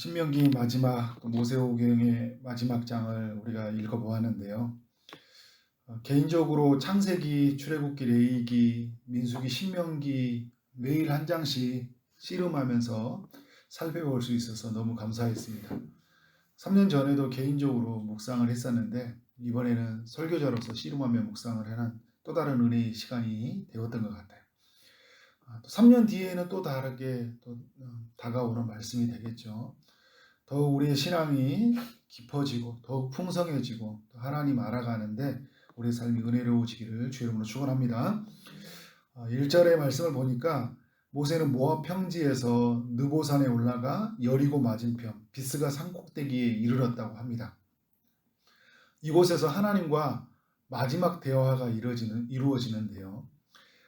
신명기 마지막 또 모세오경의 마지막 장을 우리가 읽어보았는데요. 개인적으로 창세기, 출애굽기, 레위기, 민수기, 신명기 매일 한 장씩 씨름하면서 살펴볼 수 있어서 너무 감사했습니다. 3년 전에도 개인적으로 묵상을 했었는데 이번에는 설교자로서 씨름하며 묵상을 하는 또 다른 은혜의 시간이 되었던 것 같아요. 또 3년 뒤에는 또 다르게 또 다가오는 말씀이 되겠죠. 더욱 우리의 신앙이 깊어지고 더욱 풍성해지고 또 하나님 알아가는데 우리의 삶이 은혜로워지기를 주 이름으로 축원합니다. 1절의 말씀을 보니까 모세는 모압 평지에서 느보산에 올라가 여리고 맞은편 비스가 산꼭대기에 이르렀다고 합니다. 이곳에서 하나님과 마지막 대화가 이루어지는데요.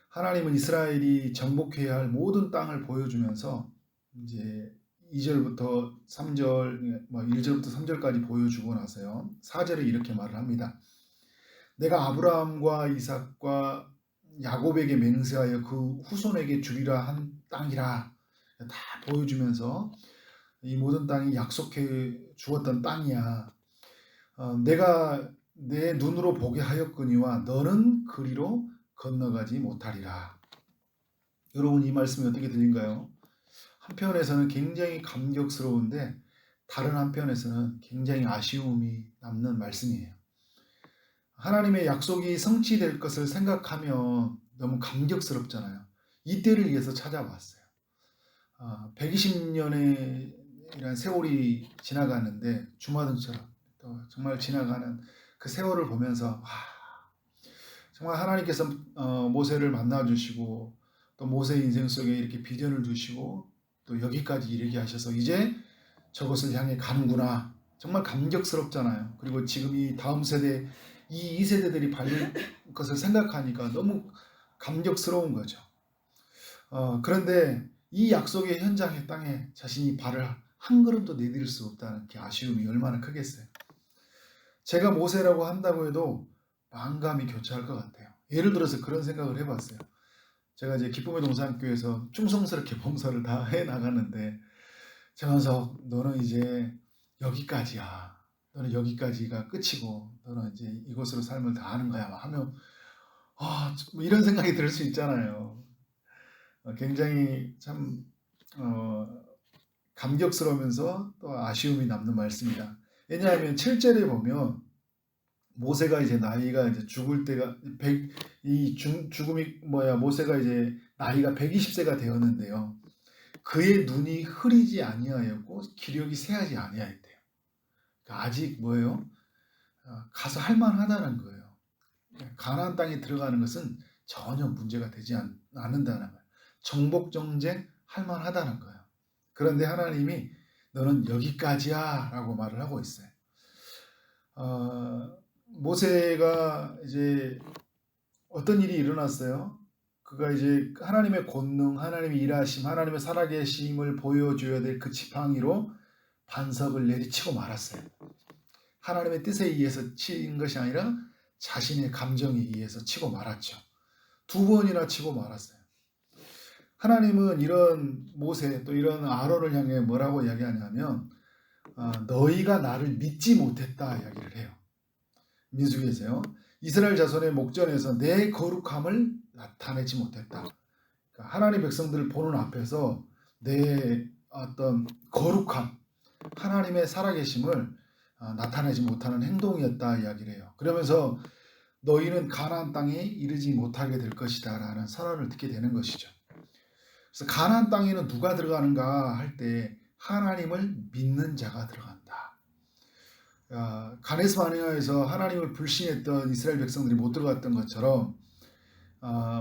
하나님은 이스라엘이 정복해야 할 모든 땅을 보여주면서 이제 2절부터 3절, 1절부터 3절까지 보여주고 나서요. 4절에 이렇게 말을 합니다. 내가 아브라함과 이삭과 야곱에게 맹세하여 그 후손에게 주리라 한 땅이라 다 보여주면서 이 모든 땅이 약속해 주었던 땅이야. 내가 내 눈으로 보게 하였거니와 너는 그리로 건너가지 못하리라. 여러분 이 말씀이 어떻게 들린가요? 한편에서는 굉장히 감격스러운데 다른 한편에서는 굉장히 아쉬움이 남는 말씀이에요. 하나님의 약속이 성취될 것을 생각하면 너무 감격스럽잖아요. 이때를 위해서 찾아왔어요. 120년이라는 세월이 지나가는데 주마등처럼 또 정말 지나가는 그 세월을 보면서 정말 하나님께서 모세를 만나주시고 또 모세의 인생 속에 이렇게 비전을 주시고 또 여기까지 이르게 하셔서 이제 저것을 향해 가는구나. 정말 감격스럽잖아요. 그리고 지금 이 다음 세대, 이 2세대들이 밟을 것을 생각하니까 너무 감격스러운 거죠. 그런데 이 약속의 현장의 땅에 자신이 발을 한 걸음도 내디딜 수 없다는 그 아쉬움이 얼마나 크겠어요. 제가 모세라고 한다고 해도 만감이 교차할 것 같아요. 예를 들어서 그런 생각을 해봤어요. 제가 이제 기쁨의 동산교회에서 충성스럽게 봉사를 다 해나갔는데 정한석 너는 이제 여기까지야. 너는 여기까지가 끝이고 너는 이제 이곳으로 삶을 다하는 거야 하면 뭐 이런 생각이 들 수 있잖아요. 굉장히 참 감격스러우면서 또 아쉬움이 남는 말씀이다. 왜냐하면 7절에 보면 모세가 이제 나이가 이제 죽을 때가 모세가 이제 나이가 120세가 되었는데요. 그의 눈이 흐리지 아니하였고 기력이 쇠하지 아니하였대요. 그러니까 아직 뭐예요? 가서 할만하다는 거예요. 가나안 땅에 들어가는 것은 전혀 문제가 되지 않는다는 거예요. 정복 정쟁 할만하다는 거예요. 그런데 하나님이 너는 여기까지야 라고 말을 하고 있어요. 모세가 이제 어떤 일이 일어났어요? 그가 이제 하나님의 권능, 하나님의 일하심, 하나님의 살아계심을 보여줘야 될 그 지팡이로 반석을 내리치고 말았어요. 하나님의 뜻에 의해서 친 것이 아니라 자신의 감정에 의해서 치고 말았죠. 2번이나 치고 말았어요. 하나님은 이런 모세 또 이런 아론을 향해 뭐라고 이야기하냐면 너희가 나를 믿지 못했다 이야기를 해요. 민수기에서요. 이스라엘 자손의 목전에서 내 거룩함을 나타내지 못했다. 그러니까 하나님 백성들을 보는 앞에서 내 어떤 거룩함, 하나님의 살아계심을 나타내지 못하는 행동이었다 이야기를 해요. 그러면서 너희는 가나안 땅에 이르지 못하게 될 것이다 라는 선언을 듣게 되는 것이죠. 그래서 가나안 땅에는 누가 들어가는가 할 때 하나님을 믿는 자가 들어간다. 가데스 바네아에서 하나님을 불신했던 이스라엘 백성들이 못 들어갔던 것처럼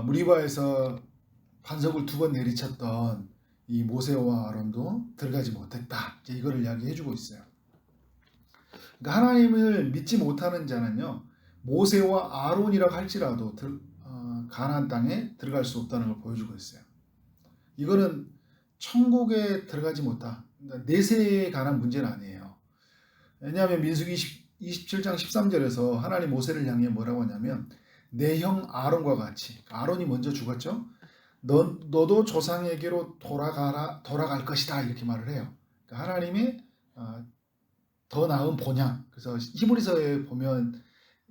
무리바에서 반석을 2번 내리쳤던 이 모세와 아론도 들어가지 못했다. 이제 이거를 이야기해주고 있어요. 그러니까 하나님을 믿지 못하는 자는요, 모세와 아론이라고 할지라도 가나안 땅에 들어갈 수 없다는 걸 보여주고 있어요. 이거는 천국에 들어가지 못한 내세에 관한 문제는 아니에요. 왜냐하면 민수기 27장 13절에서 하나님 모세를 향해 뭐라고 하냐면 내 형 아론과 같이, 아론이 먼저 죽었죠. 너도 조상에게로 돌아갈 것이다 이렇게 말을 해요. 하나님의 더 나은 본향. 그래서 히브리서에 보면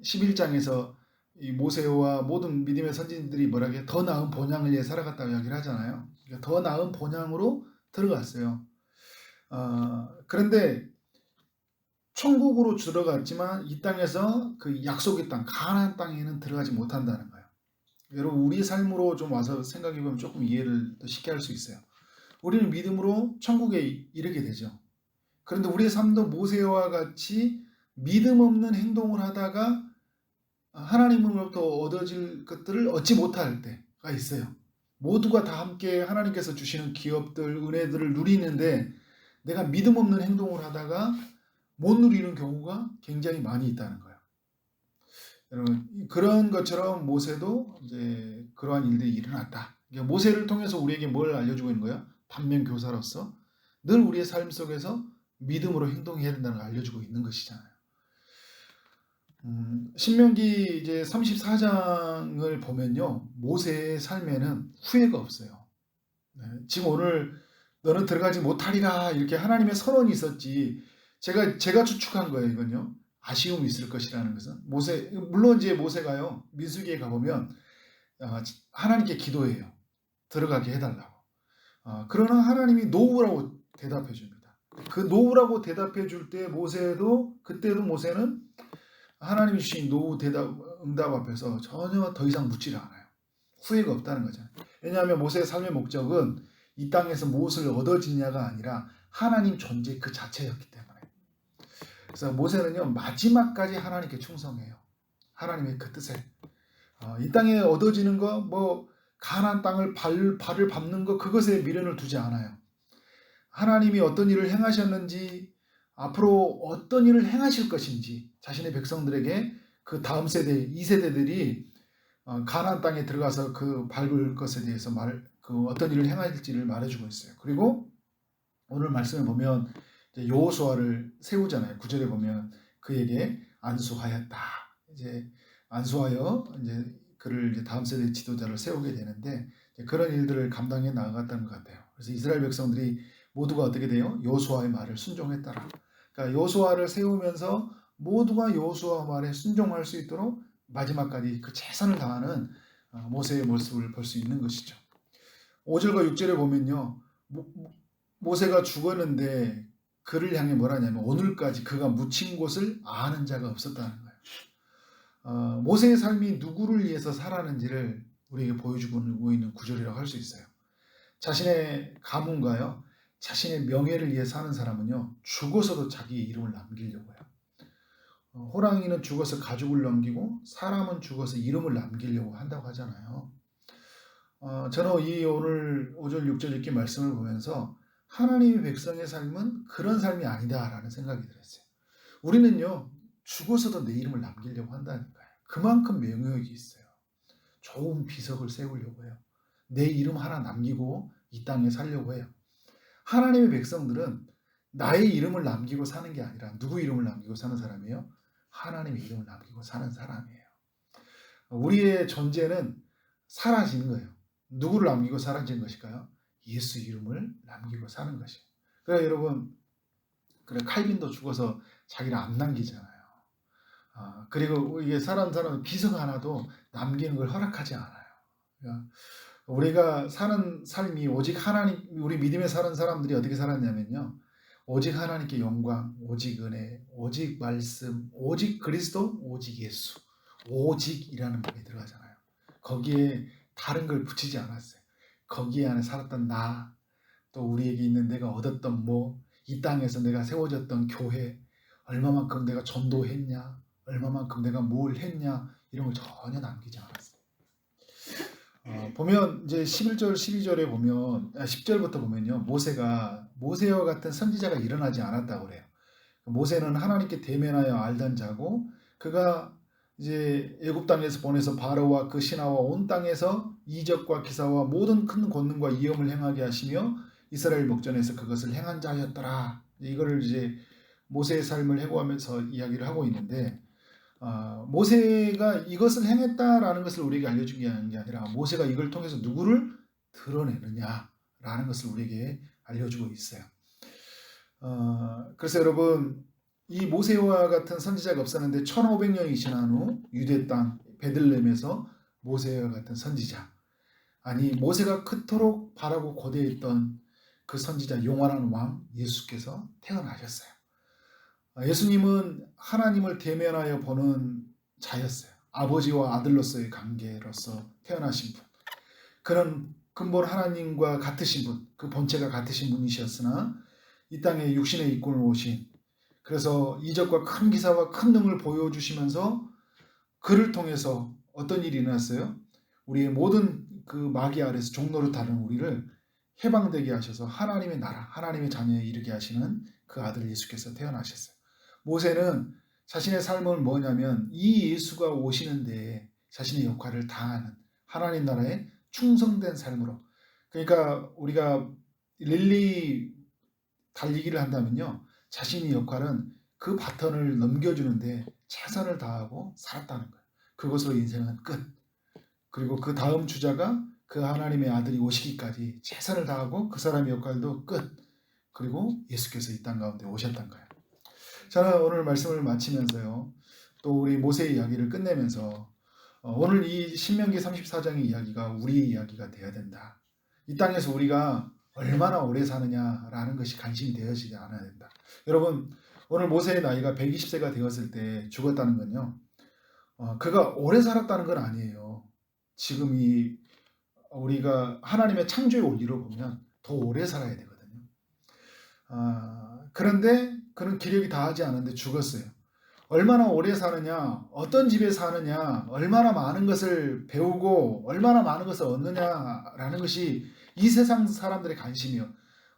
11장에서 이 모세와 모든 믿음의 선진들이 뭐라게 더 나은 본향을 위해 살아갔다고 이야기를 하잖아요. 그러니까 더 나은 본향으로 들어갔어요. 그런데 천국으로 들어갔지만 이 땅에서 그 약속의 땅, 가나안 땅에는 들어가지 못한다는 거예요. 여러분 우리 삶으로 좀 와서 생각해 보면 조금 이해를 더 쉽게 할 수 있어요. 우리는 믿음으로 천국에 이르게 되죠. 그런데 우리의 삶도 모세와 같이 믿음 없는 행동을 하다가 하나님으로부터 얻어질 것들을 얻지 못할 때가 있어요. 모두가 다 함께 하나님께서 주시는 기업들, 은혜들을 누리는데 내가 믿음 없는 행동을 하다가 못 누리는 경우가 굉장히 많이 있다는 거예요. 여러분 그런 것처럼 모세도 이제 그러한 일들이 일어났다. 그러니까 모세를 통해서 우리에게 뭘 알려주고 있는 거야? 반면 교사로서 늘 우리의 삶 속에서 믿음으로 행동해야 된다는 걸 알려주고 있는 것이잖아요. 신명기 이제 34장을 보면요, 모세의 삶에는 후회가 없어요. 지금 오늘 너는 들어가지 못하리라 이렇게 하나님의 선언이 있었지. 제가 추측한 거예요, 이건요. 아쉬움이 있을 것이라는 것은 물론 이제 모세가요 민수기에 가보면 하나님께 기도해요. 들어가게 해달라고. 그러나 하나님이 노우라고 대답해 줍니다. 그 노우라고 대답해 줄 때 그때도 모세는 하나님이 주신 노우 응답 앞에서 전혀 더 이상 묻지를 않아요. 후회가 없다는 거죠. 왜냐하면 모세의 삶의 목적은 이 땅에서 무엇을 얻어지냐가 아니라 하나님 존재 그 자체였기 때문에. 그래서 모세는요 마지막까지 하나님께 충성해요. 하나님의 그 뜻에. 이 땅에 얻어지는 거 가나안 땅을 발을 밟는 거 그것에 미련을 두지 않아요. 하나님이 어떤 일을 행하셨는지 앞으로 어떤 일을 행하실 것인지 자신의 백성들에게 그 다음 세대 2세대들이 가나안 땅에 들어가서 그 밟을 것에 대해서 그 어떤 일을 행할지를 말해주고 있어요. 그리고 오늘 말씀에 보면 여호수아를 세우잖아요. 9절에 보면 그에게 안수하였다. 이제 안수하여 이제 그를 이제 다음 세대 지도자를 세우게 되는데 그런 일들을 감당해 나아갔다는 것 같아요. 그래서 이스라엘 백성들이 모두가 어떻게 돼요? 여호수아의 말을 순종했더라. 그러니까 여호수아를 세우면서 모두가 여호수아 말에 순종할 수 있도록 마지막까지 그 최선을 다하는 모세의 모습을 볼 수 있는 것이죠. 5절과 6절에 보면요. 모세가 죽었는데 그를 향해 뭐라냐면 오늘까지 그가 묻힌 곳을 아는 자가 없었다는 거예요. 모세의 삶이 누구를 위해서 살았는지를 우리에게 보여주고 있는 구절이라고 할 수 있어요. 자신의 가문과요. 자신의 명예를 위해 사는 사람은요. 죽어서도 자기의 이름을 남기려고 해요. 호랑이는 죽어서 가죽을 남기고 사람은 죽어서 이름을 남기려고 한다고 하잖아요. 저는 이 오늘 5절 6절 이렇게 말씀을 보면서 하나님의 백성의 삶은 그런 삶이 아니다라는 생각이 들었어요. 우리는요. 죽어서도 내 이름을 남기려고 한다니까요. 그만큼 명예욕이 있어요. 좋은 비석을 세우려고 해요. 내 이름 하나 남기고 이 땅에 살려고 해요. 하나님의 백성들은 나의 이름을 남기고 사는 게 아니라 누구 이름을 남기고 사는 사람이에요? 하나님의 이름을 남기고 사는 사람이에요. 우리의 존재는 사라지는 거예요. 누구를 남기고 사라지는 것일까요? 예수 이름을 남기고 사는 것이에요. 그래서 여러분, 칼빈도 죽어서 자기를 안 남기잖아요. 그리고 이게 사람 비석 하나도 남기는 걸 허락하지 않아요. 그러니까 우리가 사는 삶이 오직 하나님, 우리 믿음에 사는 사람들이 어떻게 살았냐면요. 오직 하나님께 영광, 오직 은혜, 오직 말씀, 오직 그리스도, 오직 예수. 오직이라는 말이 들어가잖아요. 거기에 다른 걸 붙이지 않았어요. 거기에 안에 살았던 나, 또 우리에게 있는 내가 얻었던 이 땅에서 내가 세워졌던 교회, 얼마만큼 내가 전도했냐, 얼마만큼 내가 뭘 했냐, 이런 걸 전혀 남기지 않았어요. 보면 이제 11절, 12절에 보면 10절부터 보면요. 모세와 같은 선지자가 일어나지 않았다고 그래요. 모세는 하나님께 대면하여 알던 자고 그가 이제 애굽 땅에서 보내서 바로와 그 신하와 온 땅에서 이적과 기사와 모든 큰 권능과 위엄을 행하게 하시며 이스라엘 목전에서 그것을 행한 자였더라. 이거를 이제 모세의 삶을 해고하면서 이야기를 하고 있는데 모세가 이것을 행했다라는 것을 우리에게 알려준 게 아니라 모세가 이걸 통해서 누구를 드러내느냐라는 것을 우리에게 알려주고 있어요. 그래서 여러분, 이 모세와 같은 선지자가 없었는데 1500년이 지난 후 유대 땅 베들레헴에서 모세와 같은 선지자, 아니 모세가 그토록 바라고 고대했던 그 선지자, 영원한 왕 예수께서 태어나셨어요. 예수님은 하나님을 대면하여 보는 자였어요. 아버지와 아들로서의 관계로서 태어나신 분. 그는 근본 하나님과 같으신 분, 그 본체가 같으신 분이셨으나 이 땅에 육신의 입군을 오신, 그래서 이적과 큰 기사와 큰 능을 보여주시면서 그를 통해서 어떤 일이 일어났어요? 우리의 모든 그 마귀 아래서 종노릇하는 우리를 해방되게 하셔서 하나님의 나라, 하나님의 자녀에 이르게 하시는 그 아들 예수께서 태어나셨어요. 모세는 자신의 삶은 뭐냐면 이 예수가 오시는데 자신의 역할을 다하는 하나님 나라에 충성된 삶으로. 그러니까 우리가 릴리 달리기를 한다면요, 자신의 역할은 그 바턴을 넘겨주는데 최선을 다하고 살았다는 거예요. 그것으로 인생은 끝. 그리고 그 다음 주자가 그 하나님의 아들이 오시기까지 최선을 다하고 그 사람의 역할도 끝. 그리고 예수께서 이 땅 가운데 오셨던 거예요. 저는 오늘 말씀을 마치면서요, 또 우리 모세의 이야기를 끝내면서 오늘 이 신명기 34장의 이야기가 우리의 이야기가 되어야 된다. 이 땅에서 우리가 얼마나 오래 사느냐라는 것이 관심이 되어지지 않아야 된다. 여러분, 오늘 모세의 나이가 120세가 되었을 때 죽었다는 건요, 그가 오래 살았다는 건 아니에요. 지금 이 우리가 하나님의 창조의 원리로 보면 더 오래 살아야 되거든요. 그런데 그는 기력이 다하지 않은데 죽었어요. 얼마나 오래 사느냐, 어떤 집에 사느냐, 얼마나 많은 것을 배우고 얼마나 많은 것을 얻느냐라는 것이 이 세상 사람들의 관심이요.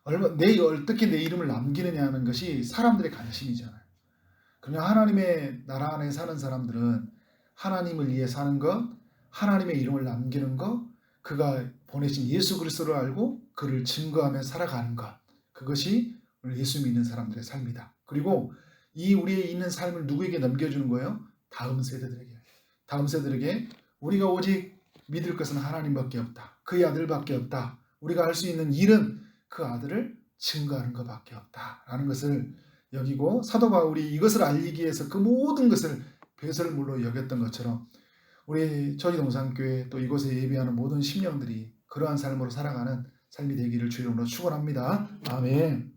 어떻게 내 이름을 남기느냐는 것이 사람들의 관심이잖아요. 그러나 하나님의 나라 안에 사는 사람들은 하나님을 위해 사는 것, 하나님의 이름을 남기는 것, 그가 보내신 예수 그리스도를 알고 그를 증거하며 살아가는 것, 그것이 오늘 예수 믿는 사람들의 삶이다. 그리고 이 우리의 있는 삶을 누구에게 넘겨주는 거예요? 다음 세대들에게. 다음 세대들에게 우리가 오직 믿을 것은 하나님밖에 없다. 그의 아들밖에 없다. 우리가 할 수 있는 일은 그 아들을 증거하는 것밖에 없다라는 것을 여기고, 사도 바울이 이것을 알리기 위해서 그 모든 것을 배설물로 여겼던 것처럼 우리 저기동산교회 또 이곳에 예배하는 모든 심령들이 그러한 삶으로 살아가는 삶이 되기를 주의 이름으로 축원합니다. 아멘.